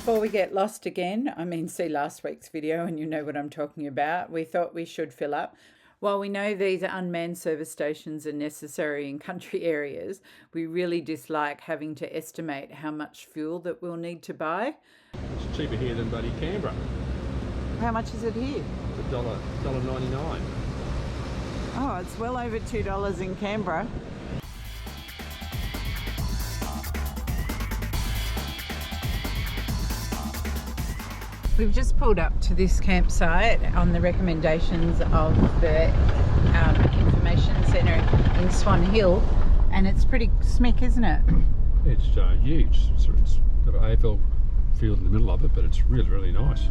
Before we get lost again, see last week's video and you know what I'm talking about, we thought we should fill up. While we know these unmanned service stations are necessary in country areas, we really dislike having to estimate how much fuel that we'll need to buy. It's cheaper here than bloody Canberra. How much is it here? It's $1.99. Oh, it's well over $2 in Canberra. We've just pulled up to this campsite on the recommendations of the information centre in Swan Hill, and it's pretty smick, isn't it? It's huge. It's got an AFL field in the middle of it, but it's really, really nice.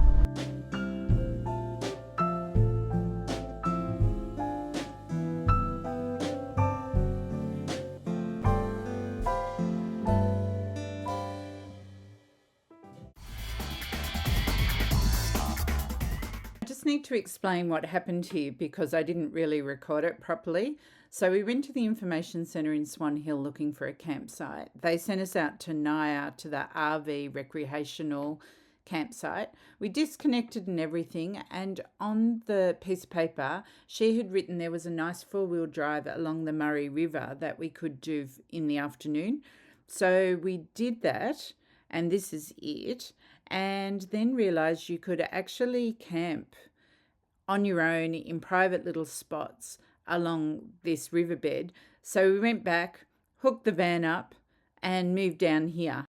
Need to explain what happened here because I didn't really record it properly. So we went to the information centre in Swan Hill looking for a campsite. They sent us out to Nyah, to the RV recreational campsite. We disconnected and everything, and on the piece of paper she had written there was a nice four-wheel drive along the Murrumbidgee River that we could do in the afternoon. So we did that, and this is it, and then realised you could actually camp on your own in private little spots along this riverbed. So we went back, hooked the van up and moved down here.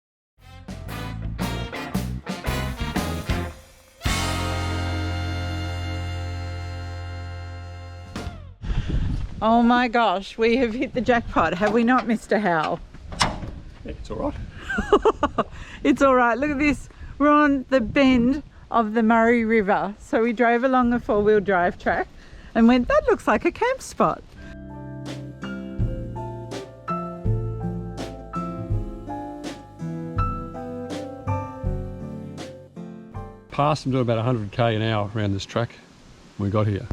Oh my gosh, we have hit the jackpot, have we not, Mr. Howell? Yeah, it's all right. It's all right, look at this. We're on the bend of the Murrumbidgee River. So we drove along a four-wheel drive track and went, that looks like a camp spot. Passed them to about 100k an hour around this track when we got here.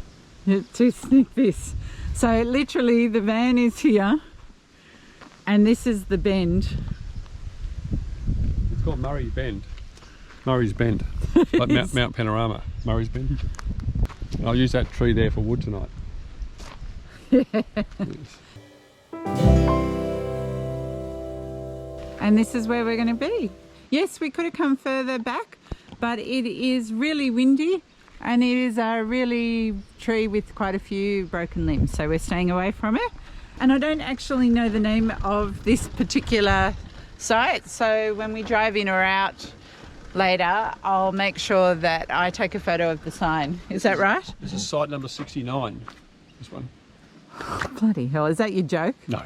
Yeah, to sneak this. So literally the van is here and this is the bend. It's called Murray's Bend. Murray's Bend, like Mount Panorama, Murray's Bend. And I'll use that tree there for wood tonight. Yeah. Yes. And this is where we're going to be. Yes, we could have come further back, but it is really windy and it is a really tree with quite a few broken limbs, so we're staying away from it. And I don't actually know the name of this particular site, so when we drive in or out later, I'll make sure that I take a photo of the sign. Is that right? This is site number 69, this one. Bloody hell, is that your joke? No.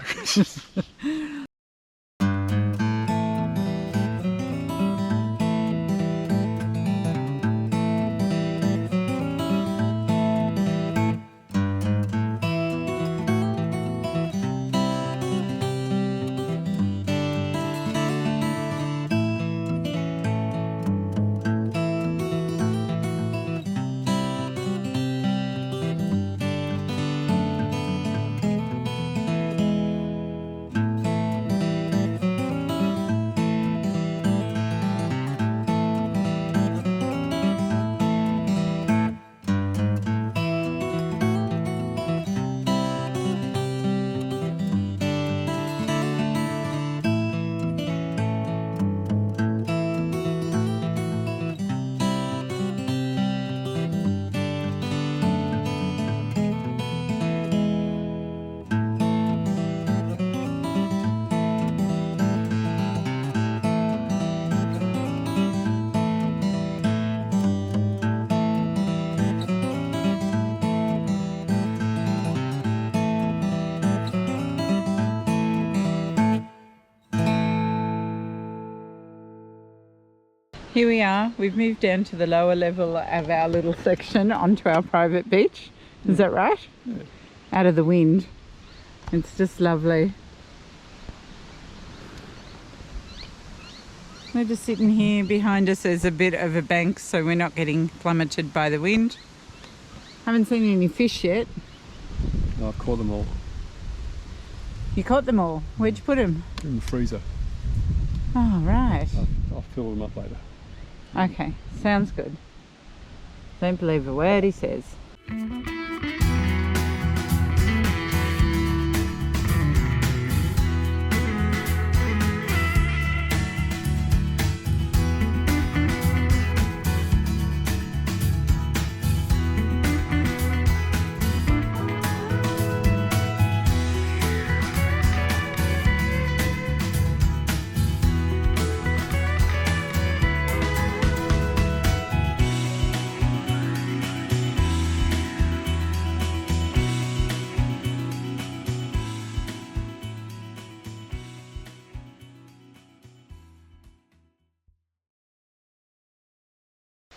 Here we are, we've moved down to the lower level of our little section onto our private beach. Is that right? Yeah. Out of the wind. It's just lovely. We're just sitting here. Behind us there's a bit of a bank so we're not getting plummeted by the wind. Haven't seen any fish yet. No, I've caught them all. You caught them all? Where'd you put them? In the freezer. Oh, right. I'll fill them up later. Okay, sounds good. Don't believe a word he says.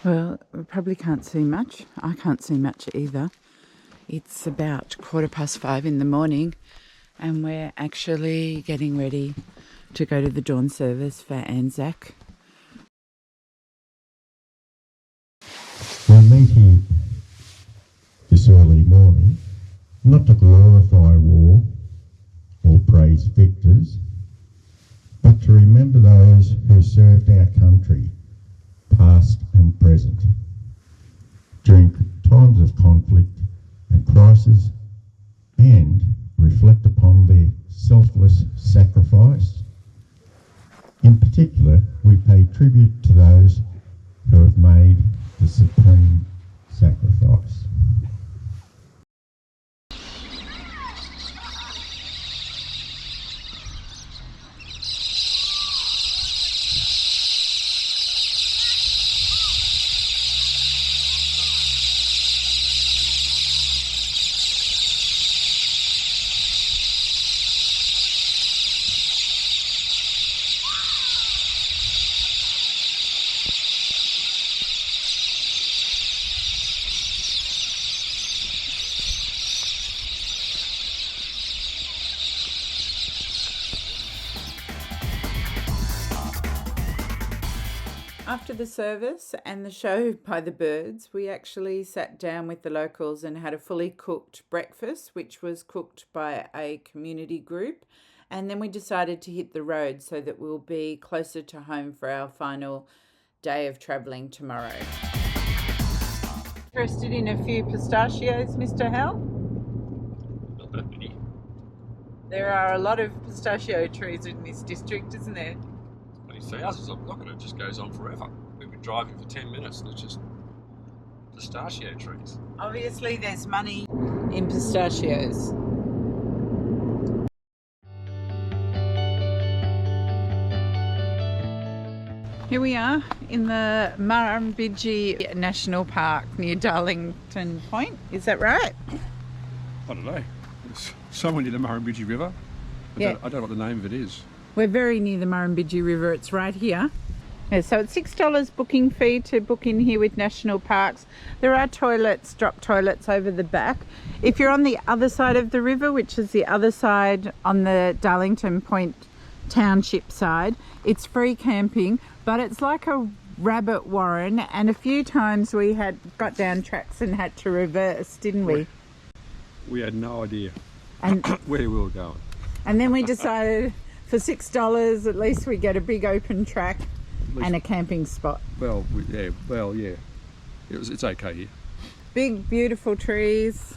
Well, we probably can't see much. I can't see much either. It's about 5:15 in the morning and we're actually getting ready to go to the dawn service for Anzac. We meet here this early morning not to glorify war or praise victors, but to remember those who served our country, past and present, during times of conflict and crisis, and reflect upon their selfless sacrifice. In particular, we pay tribute to those who have made the supreme sacrifice. After the service and the show by the birds, we actually sat down with the locals and had a fully cooked breakfast, which was cooked by a community group. And then we decided to hit the road so that we'll be closer to home for our final day of travelling tomorrow. Interested in a few pistachios, Mr. Hal? Not that many. There are a lot of pistachio trees in this district, isn't there? Many thousands of them. Look at it, it just goes on forever. We've been driving for 10 minutes and it's just pistachio trees. Obviously there's money in pistachios. Here we are in the Murrumbidgee National Park near Darlington Point. Is that right? I don't know. It's somewhere near the Murrumbidgee River. I don't know what the name of it is. We're very near the Murrumbidgee River. It's right here. Yeah, so it's $6 booking fee to book in here with national parks. There are toilets, drop toilets over the back. If you're on the other side of the river, which is the other side on the Darlington Point township side, it's free camping, but it's like a rabbit warren, and a few times we had got down tracks and had to reverse, didn't we? We had no idea And where we were going. and then we decided for $6 at least we get a big open track and a camping spot. Well, yeah. It's okay here. Big beautiful trees,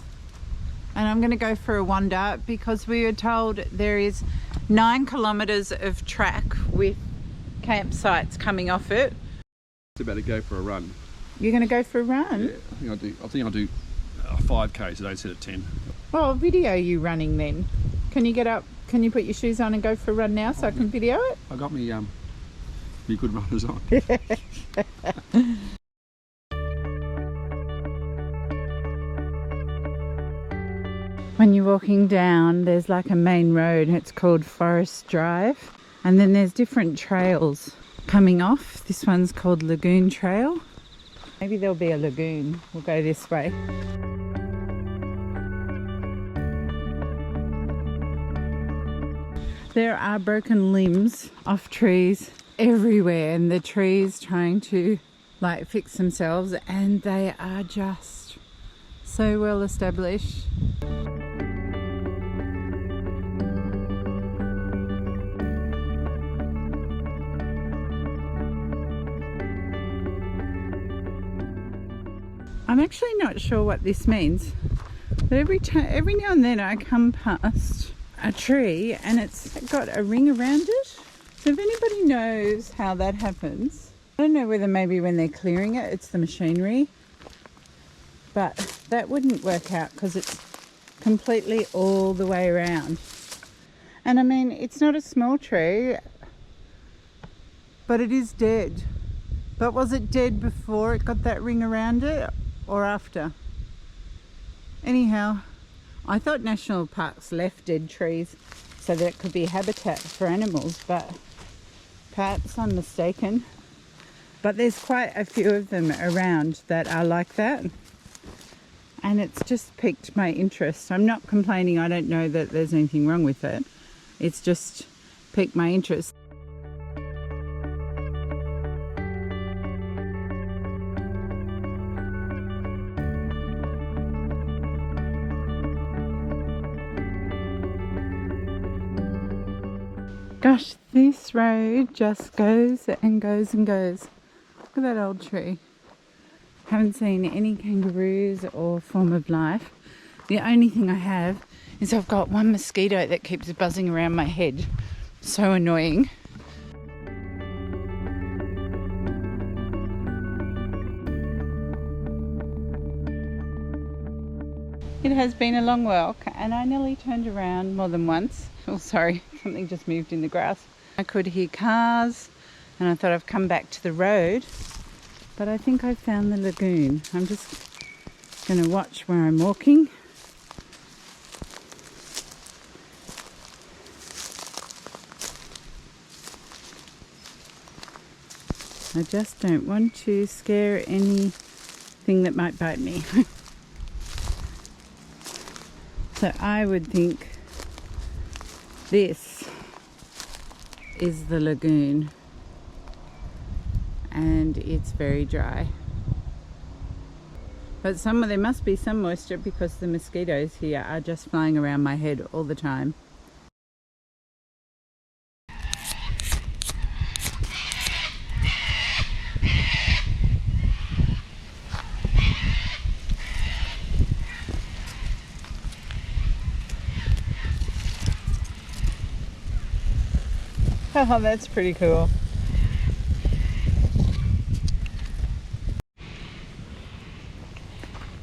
and I'm going to go for a wander because we were told there is 9 kilometres of track with campsites coming off it. It's about to go for a run. You're going to go for a run? Yeah, I think I'll do 5k today instead of 10. Well, I'll video you running then. Can you get up? Can you put your shoes on and go for a run now so I can video it? I got me good runners on. When you're walking down, there's like a main road. It's called Forest Drive, and then there's different trails coming off. This one's called Lagoon Trail. Maybe there'll be a lagoon. We'll go this way. There are broken limbs off trees everywhere, and the trees trying to like fix themselves, and they are just so well established. actually not sure what this means, but every now and then I come past a tree and it's got a ring around it. So if anybody knows how that happens, I don't know whether maybe when they're clearing it, it's the machinery, but that wouldn't work out because it's completely all the way around. And I mean, it's not a small tree, but it is dead. But was it dead before it got that ring around it or after? Anyhow, I thought national parks left dead trees so that it could be habitat for animals, but perhaps I'm mistaken. But there's quite a few of them around that are like that, and it's just piqued my interest. I'm not complaining, I don't know that there's anything wrong with it. It's just piqued my interest. Gosh, this road just goes and goes and goes. Look at that old tree. Haven't seen any kangaroos or form of life. The only thing I have is I've got one mosquito that keeps buzzing around my head. So annoying. It has been a long walk and I nearly turned around more than once. Oh, sorry, something just moved in the grass. I could hear cars and I thought I've come back to the road, but I think I found the lagoon. I'm just going to watch where I'm walking. I just don't want to scare anything that might bite me. So I would think this is the lagoon and it's very dry. But there must be some moisture because the mosquitoes here are just flying around my head all the time. Oh, that's pretty cool.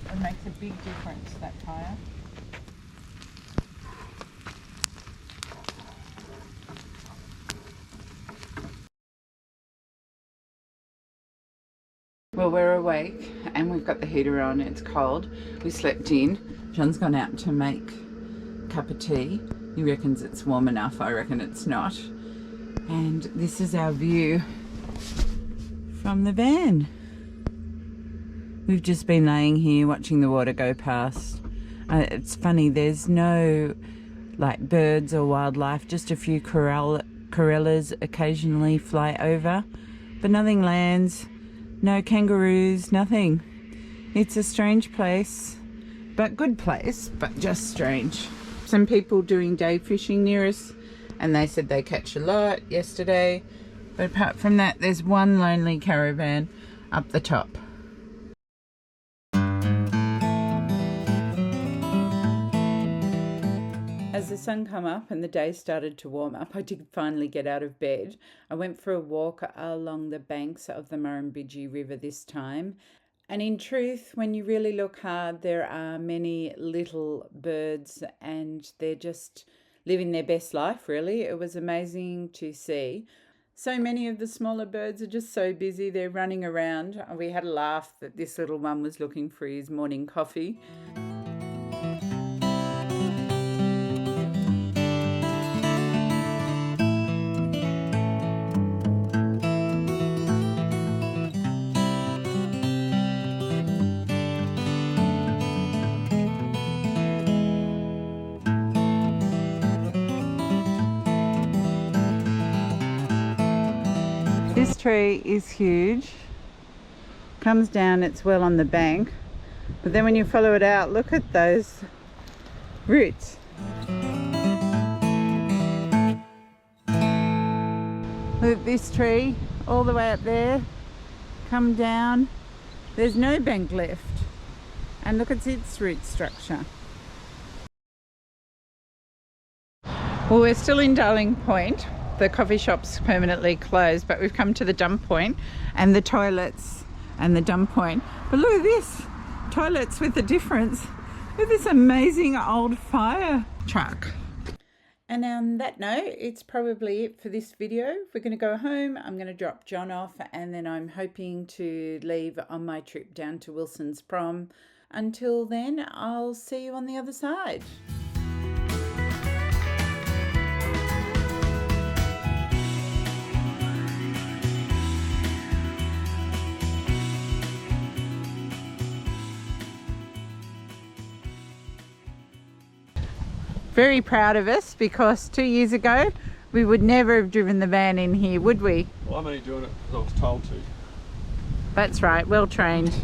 It makes a big difference, that tyre. Well, we're awake and we've got the heater on. It's cold. We slept in. John's gone out to make a cup of tea. He reckons it's warm enough. I reckon it's not. And this is our view from the van. We've just been laying here watching the water go past. It's funny, there's no like birds or wildlife, just a few corellas occasionally fly over, but nothing lands, no kangaroos, nothing. It's a strange place, but good place, but just strange. Some people doing day fishing near us, and they said they catch a lot yesterday, but apart from that there's one lonely caravan up the top. As the sun came up and the day started to warm up, I did finally get out of bed. I went for a walk along the banks of the Murrumbidgee River this time, and in truth, when you really look hard, there are many little birds and they're just living their best life, really. It was amazing to see. So many of the smaller birds are just so busy, they're running around. We had a laugh that this little one was looking for his morning coffee. This tree is huge, comes down, it's well on the bank, but then when you follow it out, look at those roots. Look at this tree all the way up there, come down, there's no bank left. And look at its root structure. Well, we're still in Darling Point. The coffee shop's permanently closed, but we've come to the dump point and the toilets and the dump point. But look at this, toilets with a difference. Look at this amazing old fire truck. And on that note, it's probably it for this video. We're going to go home. I'm going to drop John off, and then I'm hoping to leave on my trip down to Wilson's Prom. Until then, I'll see you on the other side. Very proud of us, because 2 years ago we would never have driven the van in here, would we? Well, I'm only doing it because I was told to. That's right, well trained.